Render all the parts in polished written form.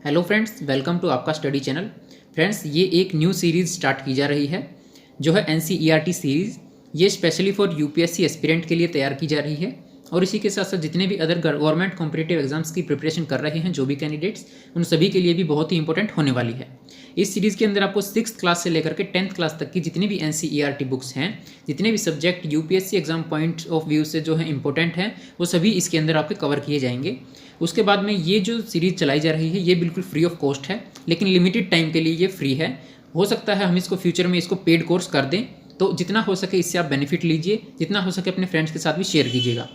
Hello friends, welcome to आपका study channel. Friends, ये एक न्यू सीरीज़ स्टार्ट की जा रही है जो है एनसीईआरटी सीरीज़। ये स्पेशली फॉर यूपीएससी एस्पिरेंट के लिए तैयार की जा रही है और इसी के साथ साथ जितने भी अदर गवर्नमेंट कॉम्पिटिटिव एग्जाम्स की प्रिपरेशन कर रहे हैं जो भी कैंडिडेट्स, उन सभी के लिए भी बहुत ही इंपॉर्टेंट होने वाली है। इस सीरीज़ के अंदर आपको 6th क्लास से लेकर के 10th क्लास तक की जितनी भी एनसीईआरटी बुक्स हैं, जितने भी subject UPSC exam point of view से जो है इंपॉर्टेंट हैं, वो सभी इसके अंदर आपके कवर किए जाएंगे। उसके बाद में ये जो सीरीज़ चलाई जा रही है ये बिल्कुल फ्री ऑफ कॉस्ट है, लेकिन लिमिटेड टाइम के लिए ये फ्री है। हो सकता है हम इसको फ्यूचर में इसको पेड कोर्स कर दें, तो जितना हो सके इससे आप बेनिफिट लीजिए, जितना हो सके अपने फ्रेंड्स के साथ भी शेयर कीजिएगा।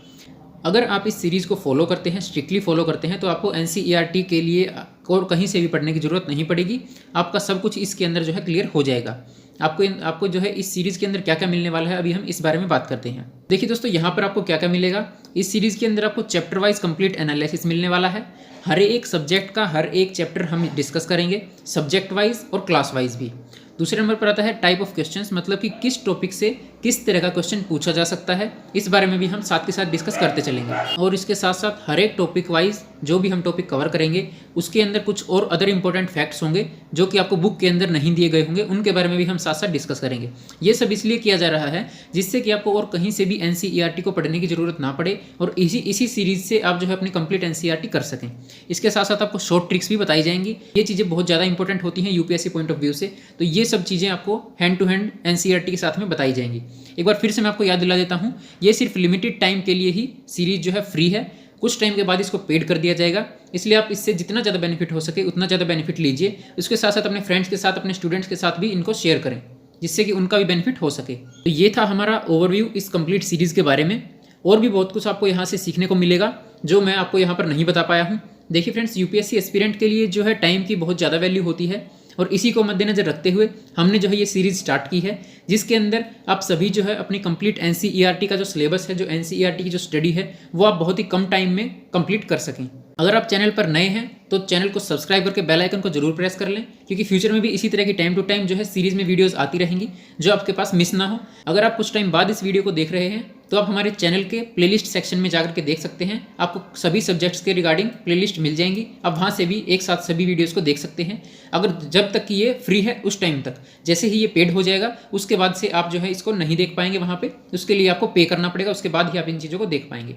अगर आप इस सीरीज़ को फॉलो करते हैं, स्ट्रिक्टली फॉलो करते हैं, तो आपको एनसीईआरटी के लिए और कहीं से भी पढ़ने की ज़रूरत नहीं पड़ेगी। आपका सब कुछ इसके अंदर जो है क्लियर हो जाएगा। आपको जो है इस सीरीज़ के अंदर क्या क्या मिलने वाला है, अभी हम इस बारे में बात करते हैं। देखिए दोस्तों, यहाँ पर आपको क्या क्या मिलेगा। इस सीरीज़ के अंदर आपको चैप्टर वाइज कंप्लीट एनालिसिस मिलने वाला है। हर एक सब्जेक्ट का हर एक चैप्टर हम डिस्कस करेंगे, सब्जेक्ट वाइज और क्लास वाइज भी। दूसरे नंबर पर आता है टाइप ऑफ क्वेश्चंस, मतलब कि किस टॉपिक से किस तरह का क्वेश्चन पूछा जा सकता है, इस बारे में भी हम साथ के साथ डिस्कस करते चलेंगे। और इसके साथ साथ हर एक टॉपिक वाइज जो भी हम टॉपिक कवर करेंगे उसके अंदर कुछ और अदर इंपॉर्टेंट फैक्ट्स होंगे जो कि आपको बुक के अंदर नहीं दिए गए होंगे, उनके बारे में भी हम साथ साथ डिस्कस करेंगे। ये सब इसलिए किया जा रहा है जिससे कि आपको और कहीं से भी एनसीईआरटी को पढ़ने की जरूरत ना पड़े और इसी सीरीज से आप जो है अपनी कंप्लीट एनसीईआरटी कर सकें। इसके साथ साथ आपको शॉर्ट ट्रिक्स भी बताई जाएंगी। ये चीज़ें बहुत ज़्यादा इंपॉर्टेंट होती हैं यूपीएससी पॉइंट ऑफ व्यू से, तो ये सब चीज़ें आपको हैंड टू हैंड एनसीईआरटी के साथ में बताई जाएंगी। एक बार फिर से मैं आपको याद दिला देता हूँ, ये सिर्फ लिमिटेड टाइम के लिए ही सीरीज जो है फ्री है। कुछ टाइम के बाद इसको पेड कर दिया जाएगा, इसलिए आप इससे जितना ज़्यादा बेनिफिट हो सके उतना ज़्यादा बेनिफिट लीजिए। उसके साथ साथ अपने फ्रेंड्स के साथ, अपने स्टूडेंट्स के साथ भी इनको शेयर करें, जिससे कि उनका भी बेनिफिट हो सके। तो ये था हमारा ओवरव्यू इस कंप्लीट सीरीज़ के बारे में। और भी बहुत कुछ आपको यहाँ से सीखने को मिलेगा जो मैं आपको यहाँ पर नहीं बता पाया हूँ। देखिए फ्रेंड्स, यूपीएससी एस्पिरेंट के लिए जो है टाइम की बहुत ज़्यादा वैल्यू होती है और इसी को मद्देनजर रखते हुए हमने जो है ये सीरीज़ स्टार्ट की है, जिसके अंदर आप सभी जो है अपनी कंप्लीट एनसीईआरटी का जो सिलेबस है, जो एनसीईआरटी की जो स्टडी है, वो आप बहुत ही कम टाइम में कंप्लीट कर सकें। अगर आप चैनल पर नए हैं तो चैनल को सब्सक्राइब करके बेल आइकन को जरूर प्रेस कर लें, क्योंकि फ्यूचर में भी इसी तरह की टाइम टू टाइम जो है सीरीज़ में वीडियोस आती रहेंगी जो आपके पास मिस ना हो। अगर आप कुछ टाइम बाद इस वीडियो को देख रहे हैं तो आप हमारे चैनल के प्लेलिस्ट सेक्शन में जाकर के देख सकते हैं। आपको सभी सब्जेक्ट्स के रिगार्डिंग प्लेलिस्ट मिल जाएंगी, आप वहाँ से भी एक साथ सभी वीडियोज़ को देख सकते हैं। अगर जब तक कि ये फ्री है उस टाइम तक, जैसे ही ये पेड हो जाएगा उसके बाद से आप जो है इसको नहीं देख पाएंगे वहाँ पे, उसके लिए आपको पे करना पड़ेगा, उसके बाद ही आप इन चीज़ों को देख पाएंगे।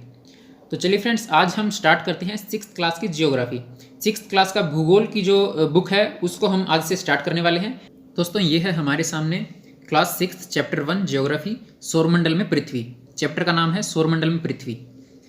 तो चलिए फ्रेंड्स, आज हम स्टार्ट करते हैं 6th क्लास की जियोग्राफी। 6th क्लास का भूगोल की जो बुक है उसको हम आज से स्टार्ट करने वाले हैं। दोस्तों, ये है हमारे सामने क्लास 6 चैप्टर 1 जियोग्राफी, सौरमंडल में पृथ्वी। चैप्टर का नाम है सौरमंडल में पृथ्वी।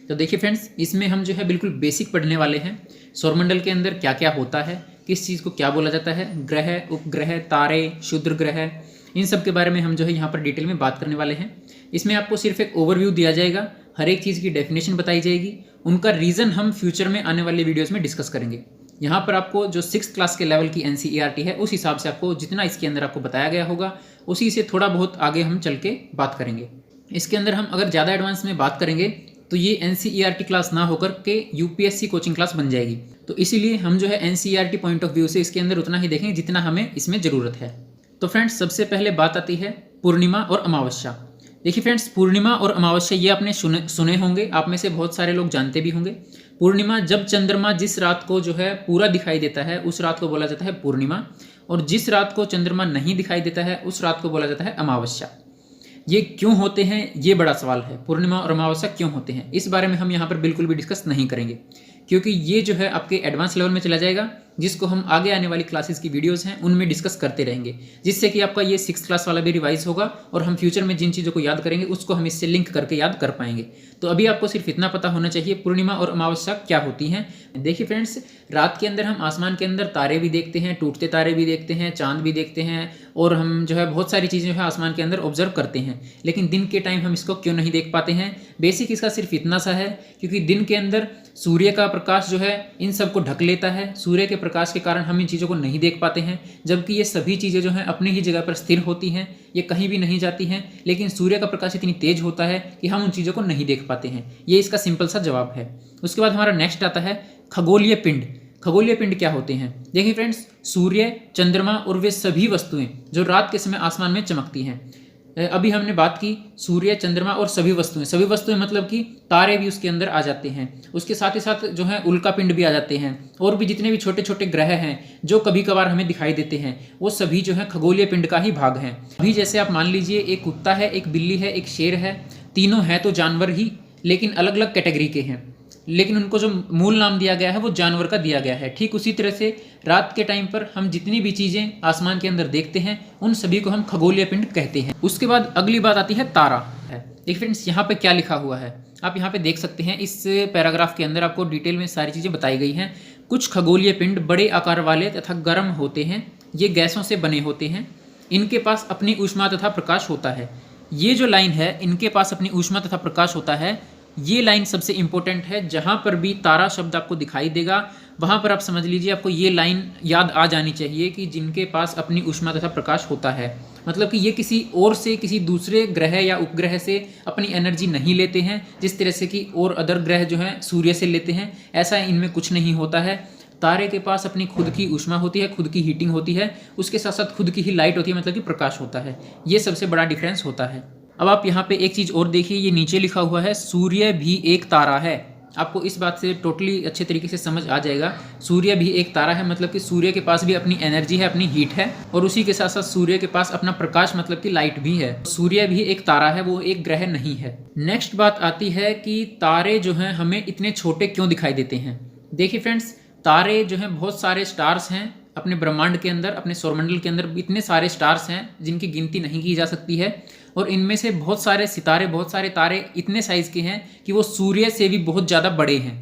तो देखिए फ्रेंड्स, इसमें हम जो है बिल्कुल बेसिक पढ़ने वाले हैं। सौरमंडल के अंदर क्या क्या होता है, किस चीज़ को क्या बोला जाता है, ग्रह, उपग्रह, तारे, क्षुद्र ग्रह, इन सब के बारे में हम जो है यहाँ पर डिटेल में बात करने वाले हैं। इसमें आपको सिर्फ एक ओवरव्यू दिया जाएगा, हर एक चीज़ की डेफिनेशन बताई जाएगी, उनका रीज़न हम फ्यूचर में आने वाले वीडियोस में डिस्कस करेंगे। यहाँ पर आपको जो 6th क्लास के लेवल की एनसीईआरटी है उस हिसाब से आपको जितना इसके अंदर आपको बताया गया होगा उसी से थोड़ा बहुत आगे हम चल के बात करेंगे। इसके अंदर हम अगर ज़्यादा एडवांस में बात करेंगे तो ये एनसीईआरटी क्लास ना होकर के यूपीएससी कोचिंग क्लास बन जाएगी। तो इसीलिए हम जो है एनसीईआरटी पॉइंट ऑफ व्यू से इसके अंदर उतना ही देखेंगे जितना हमें इसमें ज़रूरत है। तो फ्रेंड्स, सबसे पहले बात आती है पूर्णिमा और अमावस्या। देखिए फ्रेंड्स, पूर्णिमा और अमावस्या ये आपने सुने होंगे, आप में से बहुत सारे लोग जानते भी होंगे। पूर्णिमा, जब चंद्रमा जिस रात को जो है पूरा दिखाई देता है उस रात को बोला जाता है पूर्णिमा, और जिस रात को चंद्रमा नहीं दिखाई देता है उस रात को बोला जाता है अमावस्या। ये क्यों होते हैं, ये बड़ा सवाल है। पूर्णिमा और अमावस्या क्यों होते हैं, इस बारे में हम यहाँ पर बिल्कुल भी डिस्कस नहीं करेंगे, क्योंकि ये जो है आपके एडवांस लेवल में चला जाएगा, जिसको हम आगे आने वाली क्लासेस की वीडियोस हैं उनमें डिस्कस करते रहेंगे, जिससे कि आपका ये 6th क्लास वाला भी रिवाइज होगा और हम फ्यूचर में जिन चीज़ों को याद करेंगे उसको हम इससे लिंक करके याद कर पाएंगे। तो अभी आपको सिर्फ इतना पता होना चाहिए पूर्णिमा और अमावस्या क्या होती हैं। देखिए फ्रेंड्स, रात के अंदर हम आसमान के अंदर तारे भी देखते हैं, टूटते तारे भी देखते हैं, चांद भी देखते हैं, और हम जो है बहुत सारी चीज़ें जो है आसमान के अंदर ऑब्जर्व करते हैं। लेकिन दिन के टाइम हम इसको क्यों नहीं देख पाते हैं? बेसिक इसका सिर्फ इतना सा है, क्योंकि दिन के अंदर सूर्य का प्रकाश जो है इन सब को ढक लेता है। सूर्य के प्रकाश के कारण हम इन चीज़ों को नहीं देख पाते हैं, जबकि ये सभी चीज़ें जो हैं अपनी ही जगह पर स्थिर होती हैं, ये कहीं भी नहीं जाती हैं, लेकिन सूर्य का प्रकाश इतनी तेज होता है कि हम उन चीज़ों को नहीं देख पाते हैं। ये इसका सिंपल सा जवाब है। उसके बाद हमारा नेक्स्ट आता है खगोलीय पिंड। खगोलीय पिंड क्या होते हैं? देखिए फ्रेंड्स, सूर्य, चंद्रमा और वे सभी वस्तुएं जो रात के समय आसमान में चमकती हैं, अभी हमने बात की सूर्य, चंद्रमा और सभी वस्तुएं मतलब कि तारे भी उसके अंदर आ जाते हैं। उसके साथ ही साथ जो है उल्कापिंड भी आ जाते हैं, और भी जितने भी छोटे छोटे ग्रह हैं जो कभी कभार हमें दिखाई देते हैं, वो सभी जो है खगोलीय पिंड का ही भाग हैं। अभी जैसे आप मान लीजिए एक कुत्ता है, एक बिल्ली है, एक शेर है, तीनों हैं तो जानवर ही, लेकिन अलग अलग कैटेगरी के हैं, लेकिन उनको जो मूल नाम दिया गया है वो जानवर का दिया गया है। ठीक उसी तरह से रात के टाइम पर हम जितनी भी चीज़ें आसमान के अंदर देखते हैं उन सभी को हम खगोलीय पिंड कहते हैं। उसके बाद अगली बात आती है तारा। देखिए फ्रेंड्स, यहाँ पे क्या लिखा हुआ है आप यहाँ पे देख सकते हैं। इस पैराग्राफ के अंदर आपको डिटेल में सारी चीज़ें बताई गई हैं। कुछ खगोलीय पिंड बड़े आकार वाले तथा गर्म होते हैं, ये गैसों से बने होते हैं, इनके पास अपनी ऊष्मा तथा प्रकाश होता है। ये जो लाइन है, इनके पास अपनी ऊष्मा तथा प्रकाश होता है, ये लाइन सबसे इंपॉर्टेंट है। जहाँ पर भी तारा शब्द आपको दिखाई देगा वहाँ पर आप समझ लीजिए आपको ये लाइन याद आ जानी चाहिए कि जिनके पास अपनी ऊष्मा तथा प्रकाश होता है, मतलब कि ये किसी और से, किसी दूसरे ग्रह या उपग्रह से अपनी एनर्जी नहीं लेते हैं, जिस तरह से कि और अदर ग्रह जो हैं सूर्य से लेते हैं, ऐसा इनमें कुछ नहीं होता है। तारे के पास अपनी खुद की ऊष्मा होती है, खुद की हीटिंग होती है, उसके साथ साथ खुद की ही लाइट होती है, मतलब कि प्रकाश होता है। ये सबसे बड़ा डिफरेंस होता है। अब आप यहाँ पे एक चीज़ और देखिए, ये नीचे लिखा हुआ है सूर्य भी एक तारा है। आपको इस बात से टोटली अच्छे तरीके से समझ आ जाएगा। सूर्य भी एक तारा है, मतलब कि सूर्य के पास भी अपनी एनर्जी है, अपनी हीट है, और उसी के साथ साथ सूर्य के पास अपना प्रकाश मतलब कि लाइट भी है। सूर्य भी एक तारा है, वो एक ग्रह नहीं है। नेक्स्ट बात आती है कि तारे जो हैं हमें इतने छोटे क्यों दिखाई देते हैं। देखिए फ्रेंड्स, तारे जो हैं, बहुत सारे स्टार्स हैं अपने ब्रह्मांड के अंदर, अपने सौरमंडल के अंदर इतने सारे स्टार्स हैं जिनकी गिनती नहीं की जा सकती है, और इनमें से बहुत सारे सितारे, बहुत सारे तारे इतने साइज़ के हैं कि वो सूर्य से भी बहुत ज़्यादा बड़े हैं,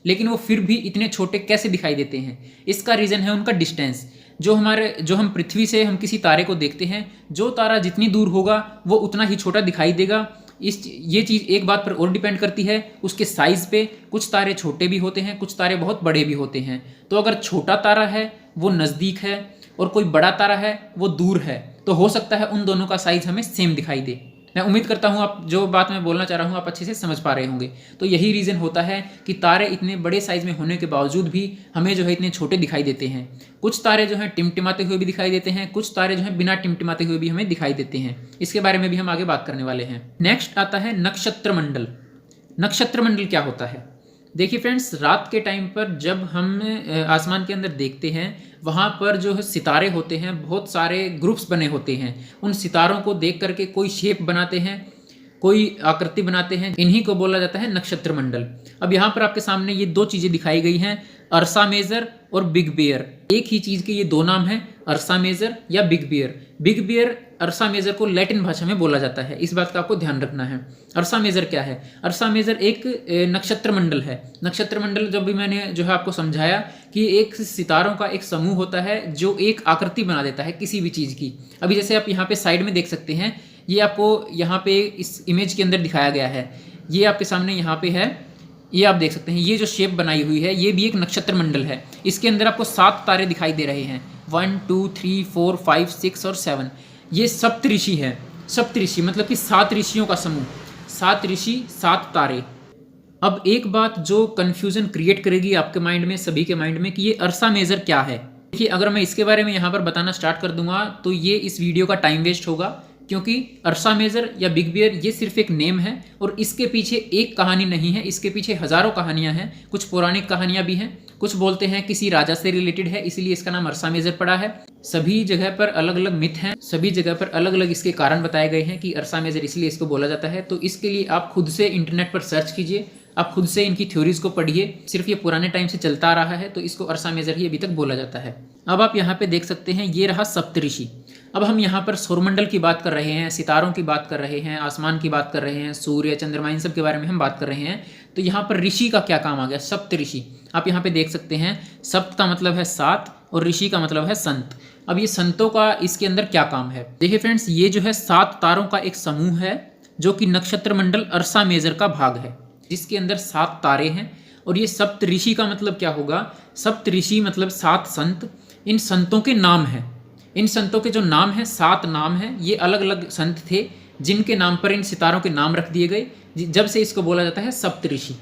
लेकिन वो फिर भी इतने छोटे कैसे दिखाई देते हैं। इसका रीज़न है उनका डिस्टेंस। जो हम पृथ्वी से हम किसी तारे को देखते हैं, जो तारा जितनी दूर होगा वो उतना ही छोटा दिखाई देगा। ये चीज़ एक बात पर और डिपेंड करती है, उसके साइज़ पे। कुछ तारे छोटे भी होते हैं, कुछ तारे बहुत बड़े भी होते हैं। तो अगर छोटा तारा है वो नज़दीक है और कोई बड़ा तारा है वो दूर है, तो हो सकता है उन दोनों का साइज़ हमें सेम दिखाई दे। मैं उम्मीद करता हूँ आप जो बात मैं बोलना चाह रहा हूँ आप अच्छे से समझ पा रहे होंगे। तो यही रीज़न होता है कि तारे इतने बड़े साइज़ में होने के बावजूद भी हमें जो है इतने छोटे दिखाई देते हैं। कुछ तारे जो हैं टिमटिमाते हुए भी दिखाई देते हैं, कुछ तारे जो हैं बिना टिमटिमाते हुए भी हमें दिखाई देते हैं। इसके बारे में भी हम आगे बात करने वाले हैं। नेक्स्ट आता है नक्षत्र मंडल। नक्षत्र मंडल क्या होता है? देखिए फ्रेंड्स, रात के टाइम पर जब हम आसमान के अंदर देखते हैं, वहाँ पर जो है सितारे होते हैं, बहुत सारे ग्रुप्स बने होते हैं। उन सितारों को देख करके कोई शेप बनाते हैं, कोई आकृति बनाते हैं, इन्हीं को बोला जाता है नक्षत्र मंडल। अब यहाँ पर आपके सामने ये दो चीज़ें दिखाई गई हैं, अर्सा मेजर और बिग बियर। एक ही चीज़ के ये दो नाम हैं, अर्सा मेजर या Big Bear. Big Bear, Ursa Major को लैटिन भाषा में बोला जाता है, इस बात का आपको ध्यान रखना है। अर्सा मेजर क्या है? अर्सा मेजर एक नक्षत्र मंडल है। नक्षत्र मंडल जब भी मैंने जो है आपको समझाया कि एक सितारों का एक समूह होता है जो एक आकृति बना देता है किसी भी चीज़ की। अभी जैसे आप यहाँ पे साइड में देख सकते हैं, ये आपको यहाँ पे इस इमेज के अंदर दिखाया गया है, ये आपके सामने यहाँ पे है, ये आप देख सकते हैं। ये जो शेप बनाई हुई है ये भी एक नक्षत्र मंडल है। इसके अंदर आपको 7 तारे दिखाई दे रहे हैं, 1 2 3 4 5 6 और 7। ये सप्तऋषि है। सप्तऋषि मतलब कि 7 ऋषियों का समूह, 7 ऋषि 7 तारे। अब एक बात जो कन्फ्यूज़न क्रिएट करेगी आपके माइंड में, सभी के माइंड में, कि ये अर्सा मेजर क्या है। देखिए, अगर मैं इसके बारे में यहाँ पर बताना स्टार्ट कर दूंगा तो ये इस वीडियो का टाइम वेस्ट होगा, क्योंकि अर्सा मेजर या बिग बियर ये सिर्फ एक नेम है और इसके पीछे एक कहानी नहीं है, इसके पीछे हज़ारों कहानियाँ हैं। कुछ पौराणिक कहानियाँ भी हैं, कुछ बोलते हैं किसी राजा से रिलेटेड है इसलिए इसका नाम अर्सा मेजर पड़ा है। सभी जगह पर अलग अलग मिथ हैं, सभी जगह पर अलग अलग इसके कारण बताए गए हैं कि अर्सा मेजर इसलिए इसको बोला जाता है। तो इसके लिए आप खुद से इंटरनेट पर सर्च कीजिए, आप खुद से इनकी थ्योरीज को पढ़िए। सिर्फ ये पुराने टाइम से चलता आ रहा है तो इसको अर्सा मेजर ही अभी तक बोला जाता है। अब आप यहाँ पे देख सकते हैं, ये रहा सप्तऋषि। अब हम यहाँ पर सौरमंडल की बात कर रहे हैं, सितारों की बात कर रहे हैं, आसमान की बात कर रहे हैं, सूर्य चंद्रमा, इन सब के बारे में हम बात कर रहे हैं। तो यहाँ पर ऋषि का क्या काम आ गया? सप्तऋषि। आप यहाँ पे देख सकते हैं, सप्त का मतलब है 7 और ऋषि का मतलब है संत। अब ये संतों का इसके अंदर क्या काम है? देखिए फ्रेंड्स, ये जो है 7 तारों का एक समूह है जो कि नक्षत्र मंडल अर्सा मेजर का भाग है, जिसके अंदर 7 तारे हैं। और ये सप्त ऋषि का मतलब क्या होगा? सप्त ऋषि मतलब 7 संत। इन संतों के नाम हैं, इन संतों के जो नाम हैं, 7 नाम हैं। ये अलग अलग संत थे जिनके नाम पर इन सितारों के नाम रख दिए गए, जब से इसको बोला जाता है सप्तऋषि।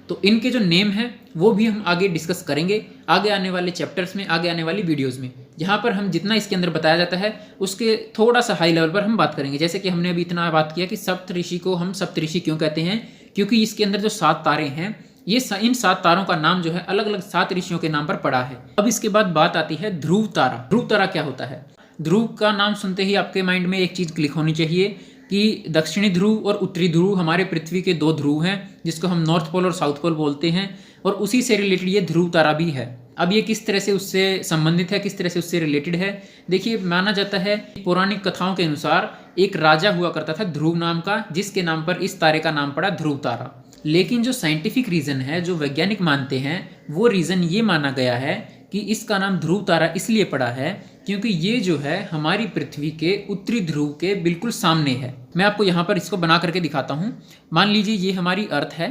तो इनके जो नेम है वो भी हम आगे डिस्कस करेंगे आगे आने वाले चैप्टर्स में, आगे आने वाली वीडियोज़ में। यहाँ पर हम जितना इसके अंदर बताया जाता है उसके थोड़ा सा हाई लेवल पर हम बात करेंगे। जैसे कि हमने अभी इतना बात किया कि सप्तऋषि को हम सप्तऋषि क्यों कहते हैं, क्योंकि इसके अंदर जो 7 तारे हैं ये इन 7 तारों का नाम जो है अलग अलग 7 ऋषियों के नाम पर पड़ा है। अब इसके बाद बात आती है ध्रुव तारा। ध्रुव तारा क्या होता है? ध्रुव का नाम सुनते ही आपके माइंड में एक चीज़ क्लिक होनी चाहिए कि दक्षिणी ध्रुव और उत्तरी ध्रुव हमारे पृथ्वी के 2 ध्रुव हैं जिसको हम नॉर्थ पोल और साउथ पोल बोलते हैं, और उसी से रिलेटेड ये ध्रुव तारा भी है। अब ये किस तरह से उससे संबंधित है, किस तरह से उससे रिलेटेड है? देखिए, माना जाता है पौराणिक कथाओं के अनुसार एक राजा हुआ करता था ध्रुव नाम का, जिसके नाम पर इस तारे का नाम पड़ा ध्रुव तारा। लेकिन जो साइंटिफिक रीज़न है, जो वैज्ञानिक मानते हैं, वो रीज़न ये माना गया है कि इसका नाम ध्रुव तारा इसलिए पड़ा है क्योंकि ये जो है हमारी पृथ्वी के उत्तरी ध्रुव के बिल्कुल सामने है। मैं आपको यहाँ पर इसको बना करके दिखाता हूँ। मान लीजिए ये हमारी अर्थ है,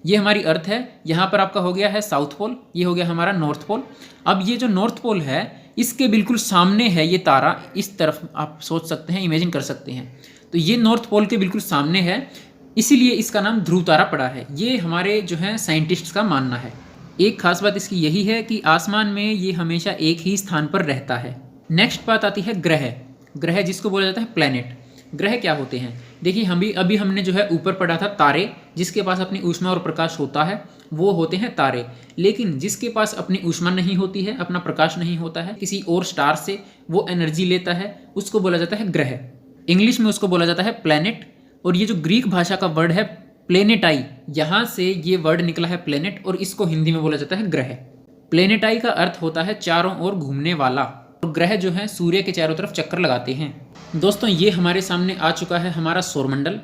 ये हमारी अर्थ है, यहाँ पर आपका हो गया है साउथ पोल, ये हो गया हमारा नॉर्थ पोल। अब ये जो नॉर्थ पोल है इसके बिल्कुल सामने है ये तारा, इस तरफ आप सोच सकते हैं, इमेजिन कर सकते हैं। तो ये नॉर्थ पोल के बिल्कुल सामने है, इसीलिए इसका नाम ध्रुव तारा पड़ा है। ये हमारे जो है साइंटिस्ट्स का मानना है। एक खास बात इसकी यही है कि आसमान में ये हमेशा एक ही स्थान पर रहता है। नेक्स्ट बात आती है ग्रह। ग्रह जिसको बोला जाता है प्लैनेट। ग्रह क्या होते हैं? देखिए, अभी हमने जो है ऊपर पढ़ा था तारे, जिसके पास अपनी ऊष्मा और प्रकाश होता है वो होते हैं तारे। लेकिन जिसके पास अपनी ऊष्मा नहीं होती है, अपना प्रकाश नहीं होता है, किसी और स्टार से वो एनर्जी लेता है, उसको बोला जाता है ग्रह। इंग्लिश में उसको बोला जाता है प्लैनेट। और ये जो ग्रीक भाषा का वर्ड है प्लेनेटाई, यहाँ से ये वर्ड निकला है प्लेनेट, और इसको हिंदी में बोला जाता है ग्रह। प्लेनेटाई का अर्थ होता है चारों ओर घूमने वाला, और ग्रह जो है सूर्य के चारों तरफ चक्कर लगाते हैं। दोस्तों, ये हमारे सामने आ चुका है हमारा सौरमंडल।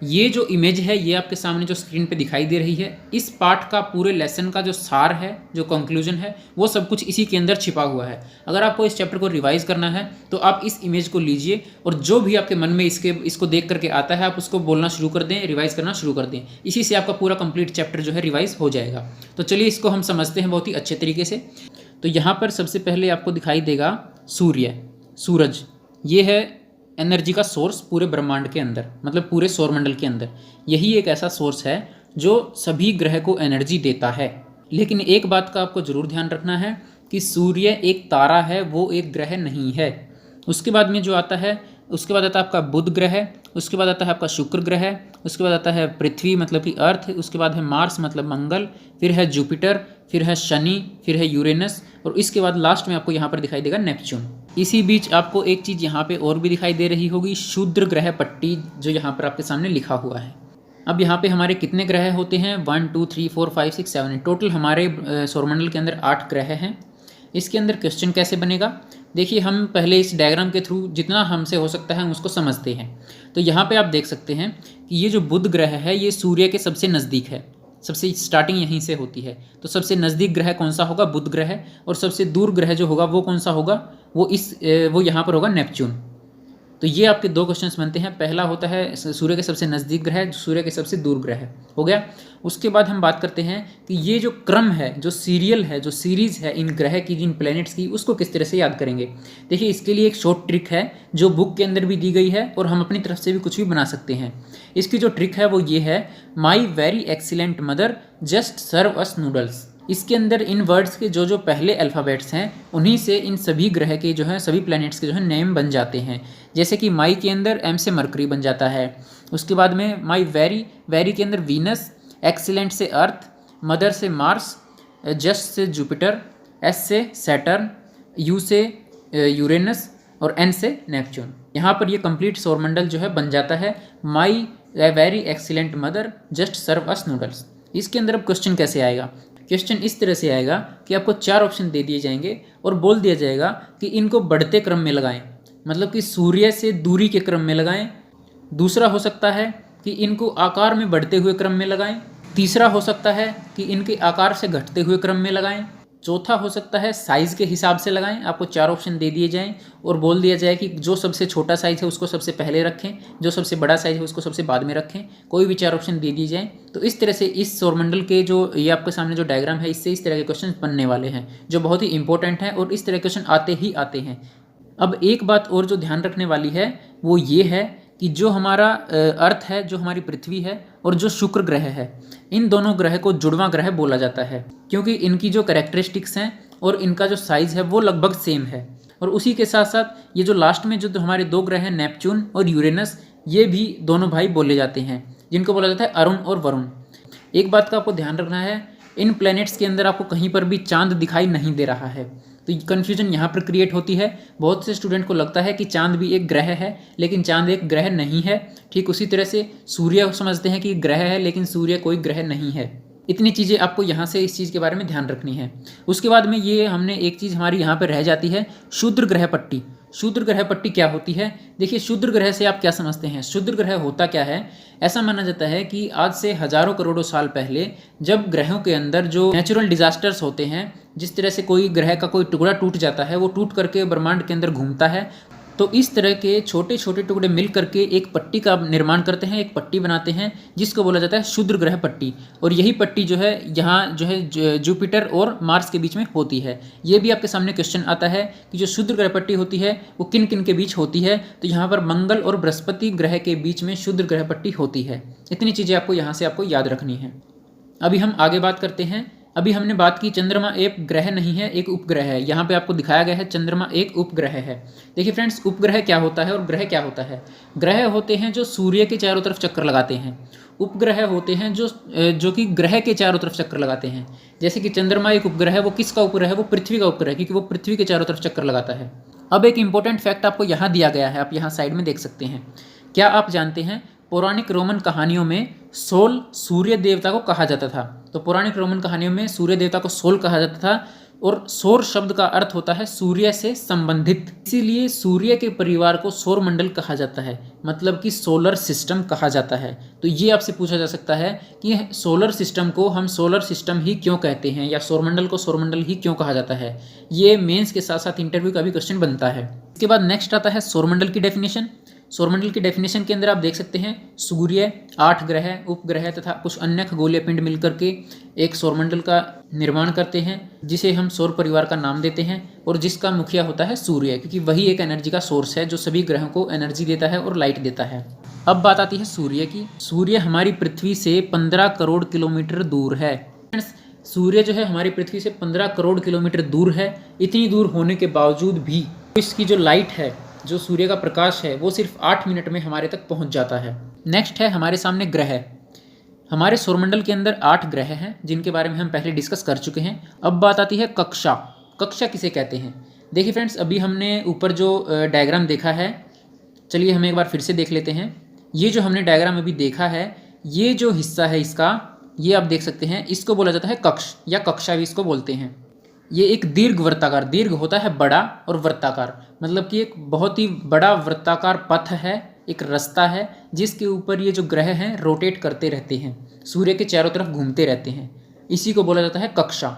ये जो इमेज है ये आपके सामने जो स्क्रीन पे दिखाई दे रही है, इस पार्ट का पूरे लेसन का जो सार है, जो कंक्लूजन है, वो सब कुछ इसी के अंदर छिपा हुआ है। अगर आपको इस चैप्टर को रिवाइज करना है तो आप इस इमेज को लीजिए और जो भी आपके मन में इसको देख करके आता है आप उसको बोलना शुरू कर दें, रिवाइज करना शुरू कर दें। इसी से आपका पूरा कंप्लीट चैप्टर जो है रिवाइज हो जाएगा। तो चलिए इसको हम समझते हैं बहुत ही अच्छे तरीके से। तो यहाँ पर सबसे पहले आपको दिखाई देगा सूरज। ये है एनर्जी का सोर्स पूरे ब्रह्मांड के अंदर, मतलब पूरे सौरमंडल के अंदर। यही एक ऐसा सोर्स है जो सभी ग्रह को एनर्जी देता है। लेकिन एक बात का आपको जरूर ध्यान रखना है कि सूर्य एक तारा है, वो एक ग्रह नहीं है। उसके बाद में जो आता है, उसके बाद आता है आपका बुध ग्रह, उसके बाद आता है आपका शुक्र ग्रह, उसके बाद आता है पृथ्वी मतलब कि अर्थ, उसके बाद है मार्स मतलब मंगल, फिर है जुपिटर, फिर है शनि, फिर है यूरेनस, और इसके बाद लास्ट में आपको यहाँ पर दिखाई देगा नेपच्यून। इसी बीच आपको एक चीज़ यहाँ पे और भी दिखाई दे रही होगी, क्षुद्र ग्रह पट्टी, जो यहाँ पर आपके सामने लिखा हुआ है। अब यहाँ पे हमारे कितने ग्रह होते हैं? 1 2 3 4 5 6 7 टोटल हमारे सौरमंडल के अंदर 8 ग्रह हैं। इसके अंदर क्वेश्चन कैसे बनेगा? देखिए, हम पहले इस डायग्राम के थ्रू जितना हमसे हो सकता है हम उसको समझते हैं। तो यहाँ पे आप देख सकते हैं कि ये जो बुध ग्रह है ये सूर्य के सबसे नज़दीक है, सबसे स्टार्टिंग यहीं से होती है। तो सबसे नज़दीक ग्रह कौन सा होगा? बुध ग्रह। और सबसे दूर ग्रह जो होगा वो कौन सा होगा? वो यहाँ पर होगा नेपच्यून। तो ये आपके 2 क्वेश्चंस बनते हैं। पहला होता है सूर्य के सबसे नज़दीक ग्रह, सूर्य के सबसे दूर ग्रह, हो गया। उसके बाद हम बात करते हैं कि ये जो क्रम है, जो सीरियल है, जो सीरीज़ है इन ग्रह की, इन प्लैनेट्स की, उसको किस तरह से याद करेंगे। देखिए, इसके लिए एक शॉर्ट ट्रिक है जो बुक के अंदर भी दी गई है और हम अपनी तरफ से भी कुछ भी बना सकते हैं। इसकी जो ट्रिक है वो ये है, my very excellent mother just serve us noodles. इसके अंदर इन वर्ड्स के जो पहले अल्फ़ाबेट्स हैं उन्हीं से इन सभी ग्रह के जो है, सभी प्लैनेट्स के जो है नेम बन जाते हैं। जैसे कि माई के अंदर एम से मरकरी बन जाता है, उसके बाद में माई वेरी के अंदर वीनस, एक्सीलेंट से अर्थ, मदर से Mars, just say Jupiter, S से सैटर्न, यू से यूरेनस और एन से नेपच्यून। यहाँ पर ये कंप्लीट सौरमंडल जो है बन जाता है, my very excellent mother just serve us noodles. इसके अंदर अब क्वेश्चन कैसे आएगा? क्वेश्चन इस तरह से आएगा कि आपको 4 ऑप्शन दे दिए जाएंगे और बोल दिया जाएगा कि इनको बढ़ते क्रम में लगाएं, मतलब कि सूर्य से दूरी के क्रम में लगाएं। दूसरा हो सकता है कि इनको आकार में बढ़ते हुए क्रम में लगाएं। तीसरा हो सकता है कि इनके आकार से घटते हुए क्रम में लगाएं। चौथा हो सकता है साइज़ के हिसाब से लगाएं। आपको 4 ऑप्शन दे दिए जाएं और बोल दिया जाए कि जो सबसे छोटा साइज़ है उसको सबसे पहले रखें, जो सबसे बड़ा साइज़ है उसको सबसे बाद में रखें। कोई भी 4 ऑप्शन दे दिए जाएं। तो इस तरह से इस सौरमंडल के जो ये आपके सामने जो डायग्राम है, इससे इस तरह के क्वेश्चन बनने वाले हैं जो बहुत ही इंपॉर्टेंट हैं और इस तरह के क्वेश्चन आते ही आते हैं। अब एक बात और जो ध्यान रखने वाली है वो ये है कि जो हमारा अर्थ है, जो हमारी पृथ्वी है और जो शुक्र ग्रह है, इन दोनों ग्रह को जुड़वा ग्रह बोला जाता है, क्योंकि इनकी जो कैरेक्टरिस्टिक्स हैं और इनका जो साइज़ है वो लगभग सेम है। और उसी के साथ साथ ये जो लास्ट में जो हमारे दो ग्रह हैं नेपच्यून और यूरेनस, ये भी दोनों भाई बोले जाते हैं, जिनको बोला जाता है अरुण और वरुण। एक बात का आपको ध्यान रखना है, इन प्लैनेट्स के अंदर आपको कहीं पर भी चांद दिखाई नहीं दे रहा है, तो कन्फ्यूजन यहाँ पर क्रिएट होती है। बहुत से स्टूडेंट को लगता है कि चांद भी एक ग्रह है, लेकिन चांद एक ग्रह नहीं है। ठीक उसी तरह से सूर्य समझते हैं कि ग्रह है, लेकिन सूर्य कोई ग्रह नहीं है। इतनी चीज़ें आपको यहाँ से इस चीज़ के बारे में ध्यान रखनी है। उसके बाद में ये हमने एक चीज़ हमारी यहाँ पर रह जाती है, क्षुद्र ग्रह पट्टी। क्षुद्र ग्रह पट्टी क्या होती है? देखिए, क्षुद्र ग्रह से आप क्या समझते हैं? क्षुद्र ग्रह होता क्या है? ऐसा माना जाता है कि आज से हजारों करोड़ों साल पहले जब ग्रहों के अंदर जो नेचुरल डिजास्टर्स होते हैं, जिस तरह से कोई ग्रह का कोई टुकड़ा टूट जाता है, वो टूट करके ब्रह्मांड के अंदर घूमता है, तो इस तरह के छोटे छोटे टुकड़े मिल करके एक पट्टी का निर्माण करते हैं, एक पट्टी बनाते हैं, जिसको बोला जाता है क्षुद्र ग्रह पट्टी। और यही पट्टी जो है यहाँ जो है जुपिटर और मार्स के बीच में होती है। ये भी आपके सामने क्वेश्चन आता है कि जो क्षुद्र ग्रह पट्टी होती है वो किन किन के बीच होती है, तो यहाँ पर मंगल और बृहस्पति ग्रह के बीच में क्षुद्र ग्रह पट्टी होती है। इतनी चीज़ें आपको यहाँ से आपको याद रखनी है। अभी हम आगे बात करते हैं। अभी हमने बात की चंद्रमा एक ग्रह नहीं है, एक उपग्रह है। यहाँ पे आपको दिखाया गया है चंद्रमा एक उपग्रह है। देखिए फ्रेंड्स, उपग्रह क्या होता है और ग्रह क्या होता है? ग्रह होते हैं जो सूर्य के चारों तरफ चक्कर लगाते हैं। उपग्रह होते हैं जो कि ग्रह के चारों तरफ चक्कर लगाते हैं। जैसे कि चंद्रमा एक उपग्रह है, वो किसका उपग्रह है? वो पृथ्वी का उपग्रह है, क्योंकि वो पृथ्वी के चारों तरफ चक्कर लगाता है। अब एक इंपॉर्टेंट फैक्ट आपको यहाँ दिया गया है, आप यहाँ साइड में देख सकते हैं। क्या आप जानते हैं पौराणिक रोमन कहानियों में सोल सूर्य देवता को कहा जाता था? तो पौराणिक रोमन कहानियों में सूर्य देवता को सोल कहा जाता था, और सौर शब्द का अर्थ होता है सूर्य से संबंधित। इसीलिए सूर्य के परिवार को सौर मंडल कहा जाता है, मतलब कि सोलर सिस्टम कहा जाता है। तो ये आपसे पूछा जा सकता है कि सोलर सिस्टम को हम सोलर सिस्टम ही क्यों कहते हैं, या सौरमंडल को सौरमंडल ही क्यों कहा जाता है? ये मेंस के साथ साथ इंटरव्यू का भी क्वेश्चन बनता है। इसके बाद नेक्स्ट आता है सौरमंडल की डेफिनेशन। सौरमंडल की डेफिनेशन के अंदर आप देख सकते हैं सूर्य, 8 ग्रह, उपग्रह तथा कुछ अन्य खगोलीय पिंड मिलकर के एक सौरमंडल का निर्माण करते हैं, जिसे हम सौर परिवार का नाम देते हैं, और जिसका मुखिया होता है सूर्य, क्योंकि वही एक एनर्जी का सोर्स है जो सभी ग्रहों को एनर्जी देता है और लाइट देता है। अब बात आती है सूर्य की। सूर्य हमारी पृथ्वी से 15 करोड़ किलोमीटर दूर है। सूर्य जो है हमारी पृथ्वी से 15 करोड़ किलोमीटर दूर है। इतनी दूर होने के बावजूद भी इसकी जो लाइट है, जो सूर्य का प्रकाश है, वो सिर्फ 8 मिनट में हमारे तक पहुंच जाता है। नेक्स्ट है हमारे सामने ग्रह। हमारे सौरमंडल के अंदर 8 ग्रह हैं, जिनके बारे में हम पहले डिस्कस कर चुके हैं। अब बात आती है कक्षा। कक्षा किसे कहते हैं? देखिए फ्रेंड्स, अभी हमने ऊपर जो डायग्राम देखा है, चलिए हम एक बार फिर से देख लेते हैं। ये जो हमने डायग्राम अभी देखा है, ये जो हिस्सा है इसका, ये आप देख सकते हैं, इसको बोला जाता है कक्ष या कक्षा भी इसको बोलते हैं। ये एक दीर्घ वृत्ताकार, दीर्घ होता है बड़ा और वृत्ताकार, मतलब कि एक बहुत ही बड़ा वृत्ताकार पथ है, एक रास्ता है, जिसके ऊपर ये जो ग्रह हैं रोटेट करते रहते हैं, सूर्य के चारों तरफ घूमते रहते हैं। इसी को बोला जाता है कक्षा।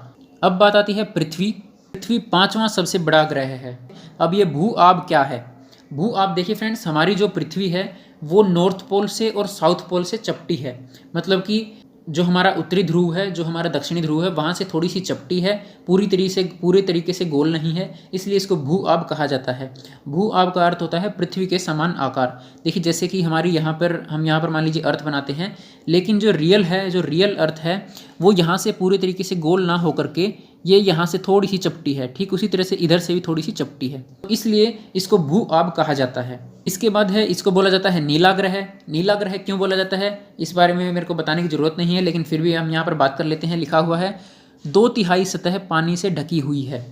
अब बात आती है पृथ्वी। पृथ्वी 5वां सबसे बड़ा ग्रह है। अब ये भू आब क्या है? भू आब देखिए फ्रेंड्स, हमारी जो पृथ्वी है वो नॉर्थ पोल से और साउथ पोल से चपटी है, मतलब कि जो हमारा उत्तरी ध्रुव है, जो हमारा दक्षिणी ध्रुव है, वहाँ से थोड़ी सी चपटी है, पूरे तरीके से गोल नहीं है, इसलिए इसको भू आब कहा जाता है। भू आब का अर्थ होता है पृथ्वी के समान आकार। देखिए जैसे कि हमारी हम यहाँ पर मान लीजिए अर्थ बनाते हैं, लेकिन जो रियल अर्थ है वो यहाँ से पूरे तरीके से गोल ना होकर के ये यहाँ से थोड़ी सी चपटी है, ठीक उसी तरह से इधर से भी थोड़ी सी चपटी है, इसलिए इसको भू आब कहा जाता है। इसके बाद है, इसको बोला जाता है नीला ग्रह। नीला ग्रह क्यों बोला जाता है इस बारे में मेरे को बताने की ज़रूरत नहीं है, लेकिन फिर भी हम यहाँ पर बात कर लेते हैं। लिखा हुआ है 2/3 सतह पानी से ढकी हुई है।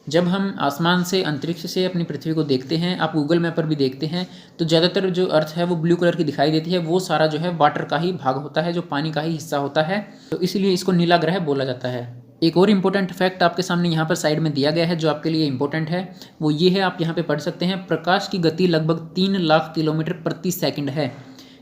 जब हम आसमान से, अंतरिक्ष से अपनी पृथ्वी को देखते हैं, आप गूगल मैप पर भी देखते हैं, तो ज़्यादातर जो अर्थ है वो ब्लू कलर की दिखाई देती है। वो सारा जो है वाटर का ही भाग होता है, जो पानी का ही हिस्सा होता है, तो इसलिए इसको नीला ग्रह बोला जाता है। एक और इम्पोर्टेंट फैक्ट आपके सामने यहाँ पर साइड में दिया गया है, जो आपके लिए इम्पोर्टेंट है, वो ये है, आप यहाँ पे पढ़ सकते हैं। प्रकाश की गति लगभग 3 लाख किलोमीटर प्रति सेकंड है।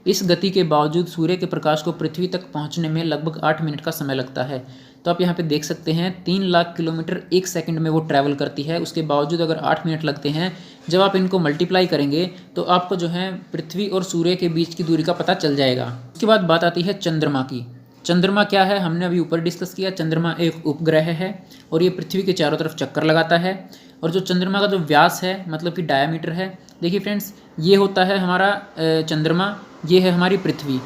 इस गति के बावजूद सूर्य के प्रकाश को पृथ्वी तक पहुँचने में लगभग 8 मिनट का समय लगता है। तो आप यहाँ पे देख सकते हैं 3 लाख किलोमीटर 1 सेकंड में वो ट्रैवल करती है। उसके बावजूद अगर 8 मिनट लगते हैं, जब आप इनको मल्टीप्लाई करेंगे तो आपको जो है पृथ्वी और सूर्य के बीच की दूरी का पता चल जाएगा। उसके बाद बात आती है चंद्रमा की। चंद्रमा क्या है, हमने अभी ऊपर डिस्कस किया। चंद्रमा एक उपग्रह है और ये पृथ्वी के चारों तरफ चक्कर लगाता है, और जो चंद्रमा का जो व्यास है, मतलब कि डायमीटर है, देखिए फ्रेंड्स, ये होता है हमारा चंद्रमा, ये है हमारी पृथ्वी।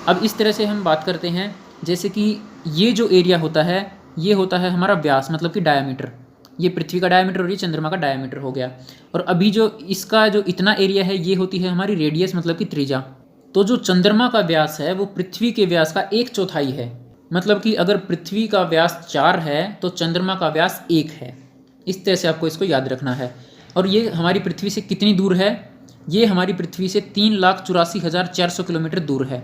अब इस तरह से हम बात करते हैं, जैसे कि ये जो एरिया होता है ये होता है हमारा व्यास, मतलब कि डायामीटर। ये पृथ्वी का डायामीटर और ये चंद्रमा का डायामीटर हो गया। और अभी जो इसका जो इतना एरिया है ये होती है हमारी रेडियस, मतलब कि त्रिज्या। तो जो चंद्रमा का व्यास है वो पृथ्वी के व्यास का 1/4 है। मतलब कि अगर पृथ्वी का व्यास 4 है तो चंद्रमा का व्यास 1 है। इस तरह से आपको इसको याद रखना है। और ये हमारी पृथ्वी से कितनी दूर है? ये हमारी पृथ्वी से 3,84,400 किलोमीटर दूर है।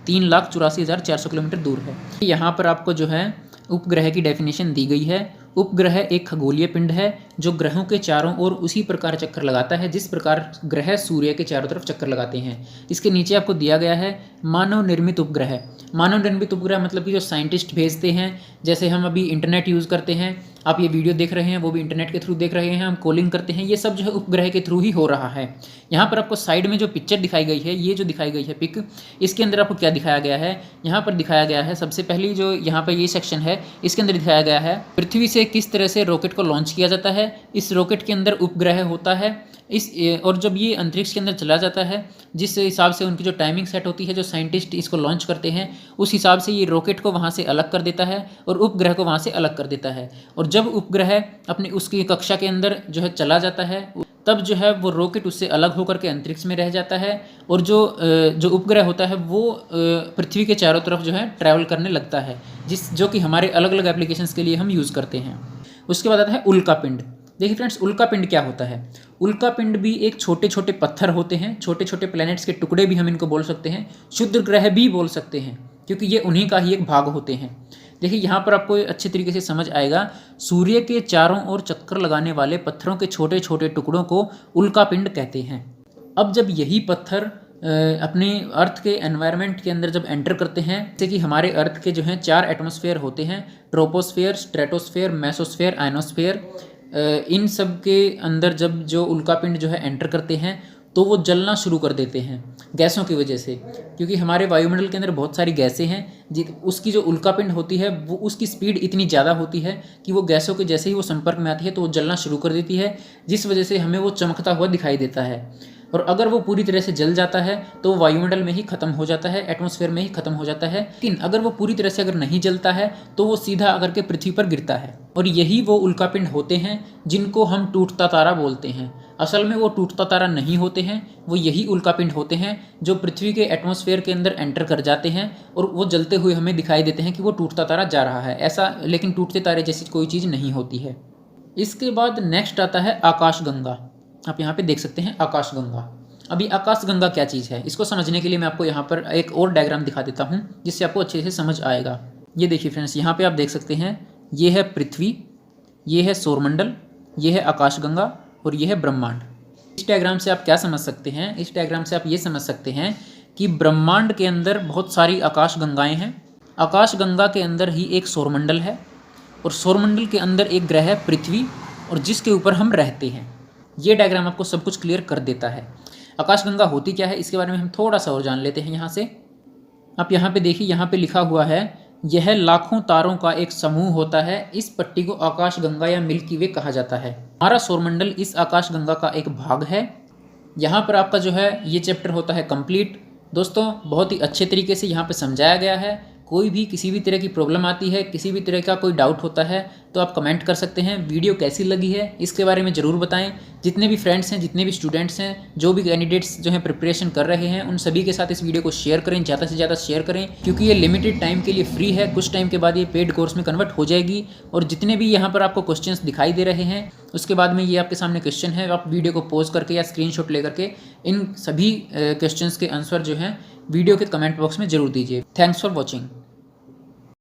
3,84,400 किलोमीटर दूर है। यहाँ पर आपको जो है उपग्रह की डेफिनेशन दी गई है। उपग्रह एक खगोलीय पिंड है जो ग्रहों के चारों ओर उसी प्रकार चक्कर लगाता है जिस प्रकार ग्रह सूर्य के चारों तरफ चक्कर लगाते हैं। इसके नीचे आपको दिया गया है मानव निर्मित उपग्रह। मानव निर्मित उपग्रह मतलब कि जो साइंटिस्ट भेजते हैं, जैसे हम अभी इंटरनेट यूज़ करते हैं, आप ये वीडियो देख रहे हैं वो भी इंटरनेट के थ्रू देख रहे हैं, हम कॉलिंग करते हैं, ये सब जो है उपग्रह के थ्रू ही हो रहा है। यहाँ पर आपको साइड में जो पिक्चर दिखाई गई है, ये जो दिखाई गई है पिक, इसके अंदर आपको क्या दिखाया गया है? यहाँ पर दिखाया गया है सबसे पहली जो यहाँ पर ये सेक्शन है, इसके अंदर दिखाया गया है पृथ्वी से किस तरह से रॉकेट को लॉन्च किया जाता है। इस रॉकेट के अंदर उपग्रह होता है और जब ये अंतरिक्ष के अंदर चला जाता है, जिस हिसाब से उनकी जो टाइमिंग सेट होती है, जो साइंटिस्ट इसको लॉन्च करते हैं, उस हिसाब से ये रॉकेट को वहाँ से अलग कर देता है और उपग्रह को वहाँ से अलग कर देता है। और जब उपग्रह अपनी उसकी कक्षा के अंदर जो है चला जाता है, तब जो है वो रॉकेट उससे अलग होकर के अंतरिक्ष में रह जाता है और जो उपग्रह होता है वो पृथ्वी के चारों तरफ जो है ट्रैवल करने लगता है, जो कि हमारे अलग अलग एप्लीकेशंस के लिए हम यूज़ करते हैं। उसके बाद आता है उल्का पिंड। देखिए फ्रेंड्स, उल्का पिंड क्या होता है? उल्का पिंड भी एक छोटे छोटे पत्थर होते हैं, छोटे छोटे प्लैनेट्स के टुकड़े भी हम इनको बोल सकते हैं, क्षुद्र ग्रह भी बोल सकते हैं, क्योंकि ये उन्हीं का ही एक भाग होते हैं। देखिए यहाँ पर आपको अच्छे तरीके से समझ आएगा, सूर्य के चारों ओर चक्कर लगाने वाले पत्थरों के छोटे छोटे टुकड़ों को उल्का पिंड कहते हैं। अब जब यही पत्थर अपने अर्थ के एनवायरनमेंट के अंदर जब एंटर करते हैं, जैसे कि हमारे अर्थ के जो हैं 4 एटमॉस्फेयर होते हैं, ट्रोपोस्फेयर, स्ट्रेटोस्फेयर, मेसोस्फेयर, आयनोस्फेयर। इन सब के अंदर जब जो उल्कापिंड जो है एंटर करते हैं तो वो जलना शुरू कर देते हैं गैसों की वजह से, क्योंकि हमारे वायुमंडल के अंदर बहुत सारी गैसें हैं। उसकी जो उल्कापिंड होती है वो उसकी स्पीड इतनी ज़्यादा होती है कि वो गैसों के जैसे ही वो संपर्क में आती है तो वो जलना शुरू कर देती है, जिस वजह से हमें वो चमकता हुआ दिखाई देता है। और अगर वो पूरी तरह से जल जाता है तो वायुमंडल में ही खत्म हो जाता है, एटमॉस्फेयर में ही खत्म हो जाता है। लेकिन अगर वो पूरी तरह से अगर नहीं जलता है तो वो सीधा आकर के पृथ्वी पर गिरता है। और यही वो उल्कापिंड होते हैं जिनको हम टूटता तारा बोलते हैं। असल में वो टूटता तारा नहीं होते हैं, वो यही उल्कापिंड होते हैं जो पृथ्वी के एटमॉस्फेयर के अंदर एंटर कर जाते हैं और वो जलते हुए हमें दिखाई देते हैं कि वो टूटता तारा जा रहा है ऐसा, लेकिन टूटते तारे जैसी कोई चीज़ नहीं होती है। इसके बाद नेक्स्ट आता है आकाशगंगा। आप यहाँ पे देख सकते हैं आकाशगंगा। अभी आकाशगंगा क्या चीज़ है, इसको समझने के लिए मैं आपको यहाँ पर एक और डायग्राम दिखा देता हूँ जिससे आपको अच्छे से समझ आएगा। ये देखिए फ्रेंड्स, यहाँ पे आप देख सकते हैं, ये है पृथ्वी, ये है सौरमंडल, ये है आकाशगंगा और ये है ब्रह्मांड। इस डायग्राम से आप क्या समझ सकते हैं? इस डायग्राम से आप ये समझ सकते हैं कि ब्रह्मांड के अंदर बहुत सारी आकाशगंगाएँ हैं, आकाशगंगा के अंदर ही एक सौरमंडल है और सौरमंडल के अंदर एक ग्रह है पृथ्वी, और जिसके ऊपर हम रहते हैं। ये डायग्राम आपको सब कुछ क्लियर कर देता है। आकाशगंगा होती क्या है इसके बारे में हम थोड़ा सा और जान लेते हैं यहाँ से। आप यहाँ पे देखिए, यहाँ पे लिखा हुआ है, यह लाखों तारों का एक समूह होता है, इस पट्टी को आकाशगंगा या मिल्की वे कहा जाता है। हमारा सौरमंडल इस आकाशगंगा का एक भाग है। यहाँ पर आपका जो है ये चैप्टर होता है कंप्लीट। दोस्तों, बहुत ही अच्छे तरीके से यहाँ पे समझाया गया है। कोई भी किसी भी तरह की प्रॉब्लम आती है, किसी भी तरह का कोई डाउट होता है तो आप कमेंट कर सकते हैं। वीडियो कैसी लगी है इसके बारे में ज़रूर बताएं। जितने भी फ्रेंड्स हैं, जितने भी स्टूडेंट्स हैं, जो भी कैंडिडेट्स जो हैं प्रिपरेशन कर रहे हैं, उन सभी के साथ इस वीडियो को शेयर करें, ज़्यादा से ज़्यादा शेयर करें, क्योंकि ये लिमिटेड टाइम के लिए फ्री है। कुछ टाइम के बाद ये पेड कोर्स में कन्वर्ट हो जाएगी। और जितने भी यहाँ पर आपको क्वेश्चंस दिखाई दे रहे हैं, उसके बाद में ये आपके सामने क्वेश्चन है, आप वीडियो को पॉज करके या स्क्रीनशॉट लेकर के इन सभी क्वेश्चंस के आंसर जो हैं वीडियो के कमेंट बॉक्स में जरूर दीजिए। Thanks for watching.